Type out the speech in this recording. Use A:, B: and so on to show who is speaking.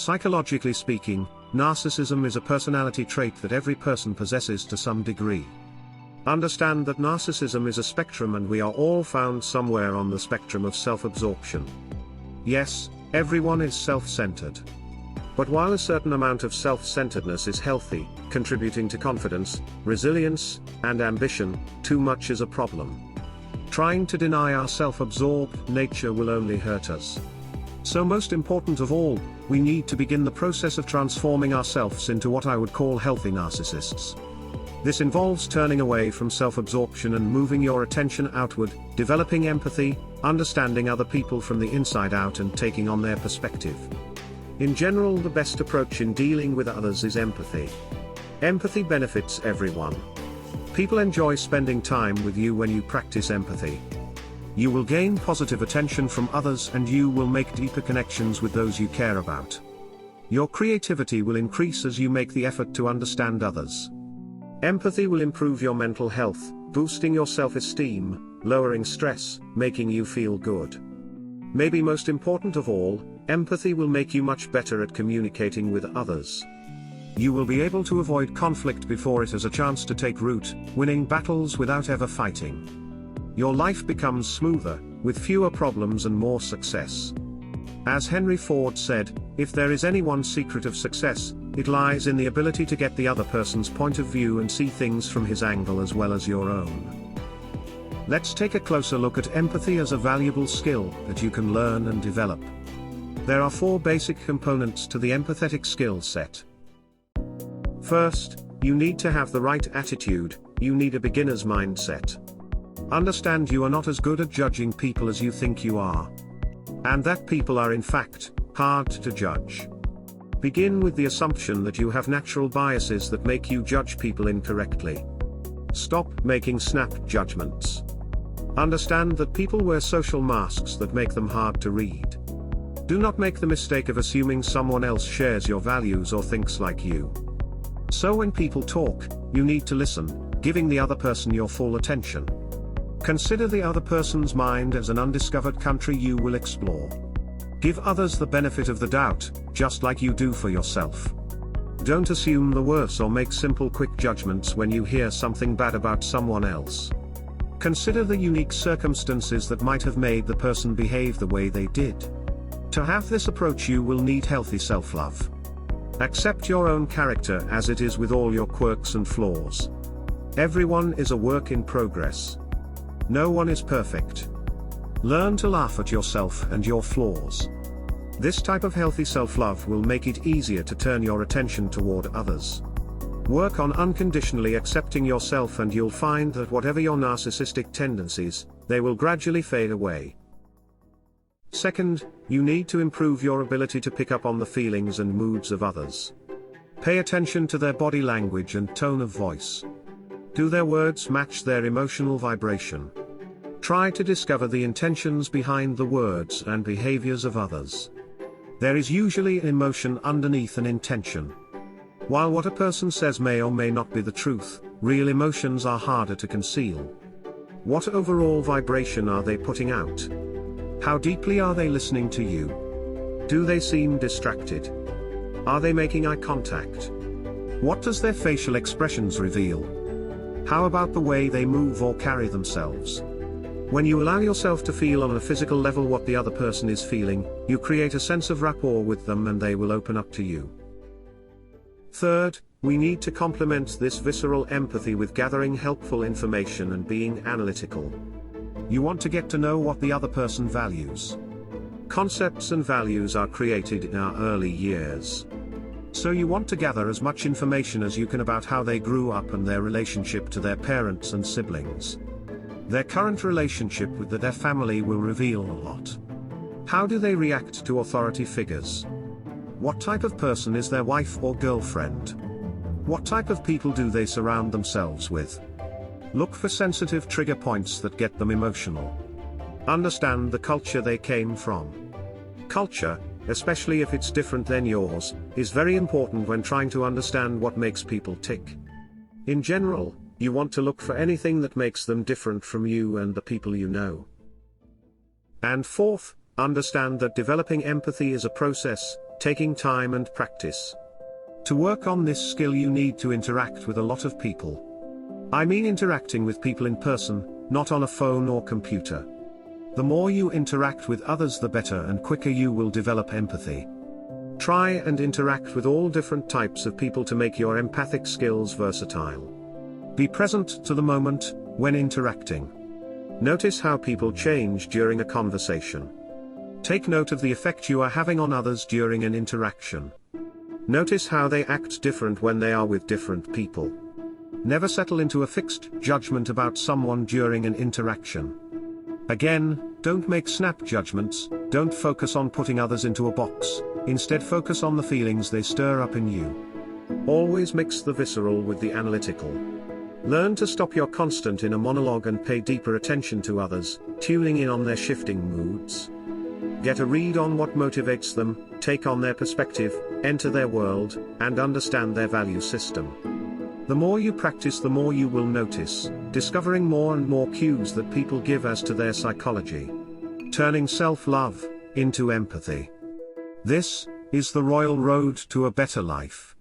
A: Psychologically speaking, narcissism is a personality trait that every person possesses to some degree. Understand that narcissism is a spectrum and we are all found somewhere on the spectrum of self-absorption. Yes, everyone is self-centered. But while a certain amount of self-centeredness is healthy, contributing to confidence, resilience, and ambition, too much is a problem. Trying to deny our self-absorbed nature will only hurt us. So most important of all, we need to begin the process of transforming ourselves into what I would call healthy narcissists. This involves turning away from self-absorption and moving your attention outward, developing empathy, understanding other people from the inside out and taking on their perspective. In general, the best approach in dealing with others is empathy. Empathy benefits everyone. People enjoy spending time with you when you practice empathy. You will gain positive attention from others and you will make deeper connections with those you care about. Your creativity will increase as you make the effort to understand others. Empathy will improve your mental health, boosting your self-esteem, lowering stress, making you feel good. Maybe most important of all, empathy will make you much better at communicating with others. You will be able to avoid conflict before it has a chance to take root, winning battles without ever fighting. Your life becomes smoother, with fewer problems and more success. As Henry Ford said, if there is any one secret of success, it lies in the ability to get the other person's point of view and see things from his angle as well as your own. Let's take a closer look at empathy as a valuable skill that you can learn and develop. There are 4 basic components to the empathetic skill set. First, you need to have the right attitude. You need a beginner's mindset. Understand you are not as good at judging people as you think you are. And that people are in fact hard to judge. Begin with the assumption that you have natural biases that make you judge people incorrectly. Stop making snap judgments. Understand that people wear social masks that make them hard to read. Do not make the mistake of assuming someone else shares your values or thinks like you. So when people talk, you need to listen, giving the other person your full attention. Consider the other person's mind as an undiscovered country you will explore. Give others the benefit of the doubt, just like you do for yourself. Don't assume the worst or make simple quick judgments when you hear something bad about someone else. Consider the unique circumstances that might have made the person behave the way they did. To have this approach you will need healthy self-love. Accept your own character as it is with all your quirks and flaws. Everyone is a work in progress. No one is perfect. Learn to laugh at yourself and your flaws. This type of healthy self-love will make it easier to turn your attention toward others. Work on unconditionally accepting yourself and you'll find that whatever your narcissistic tendencies, they will gradually fade away. Second, you need to improve your ability to pick up on the feelings and moods of others. Pay attention to their body language and tone of voice. Do their words match their emotional vibration? Try to discover the intentions behind the words and behaviors of others. There is usually an emotion underneath an intention. While what a person says may or may not be the truth, real emotions are harder to conceal. What overall vibration are they putting out? How deeply are they listening to you? Do they seem distracted? Are they making eye contact? What does their facial expressions reveal? How about the way they move or carry themselves? When you allow yourself to feel on a physical level what the other person is feeling, you create a sense of rapport with them and they will open up to you. Third, we need to complement this visceral empathy with gathering helpful information and being analytical. You want to get to know what the other person values. Concepts and values are created in our early years. So you want to gather as much information as you can about how they grew up and their relationship to their parents and siblings. Their current relationship with their family will reveal a lot. How do they react to authority figures? What type of person is their wife or girlfriend? What type of people do they surround themselves with? Look for sensitive trigger points that get them emotional. Understand the culture they came from. Culture, especially if it's different than yours, is very important when trying to understand what makes people tick. In general, you want to look for anything that makes them different from you and the people you know. And fourth, understand that developing empathy is a process. taking time and practice. To work on this skill you need to interact with a lot of people. I mean interacting with people in person, not on a phone or computer. The more you interact with others the better and quicker you will develop empathy. Try and interact with all different types of people to make your empathic skills versatile. Be present to the moment when interacting. Notice how people change during a conversation. Take note of the effect you are having on others during an interaction. Notice how they act different when they are with different people. Never settle into a fixed judgment about someone during an interaction. Again, don't make snap judgments, don't focus on putting others into a box, instead focus on the feelings they stir up in you. Always mix the visceral with the analytical. Learn to stop your constant inner monologue and pay deeper attention to others, tuning in on their shifting moods. Get a read on what motivates them, take on their perspective, enter their world, and understand their value system. The more you practice, the more you will notice, discovering more and more cues that people give as to their psychology. Turning self-love into empathy. This is the royal road to a better life.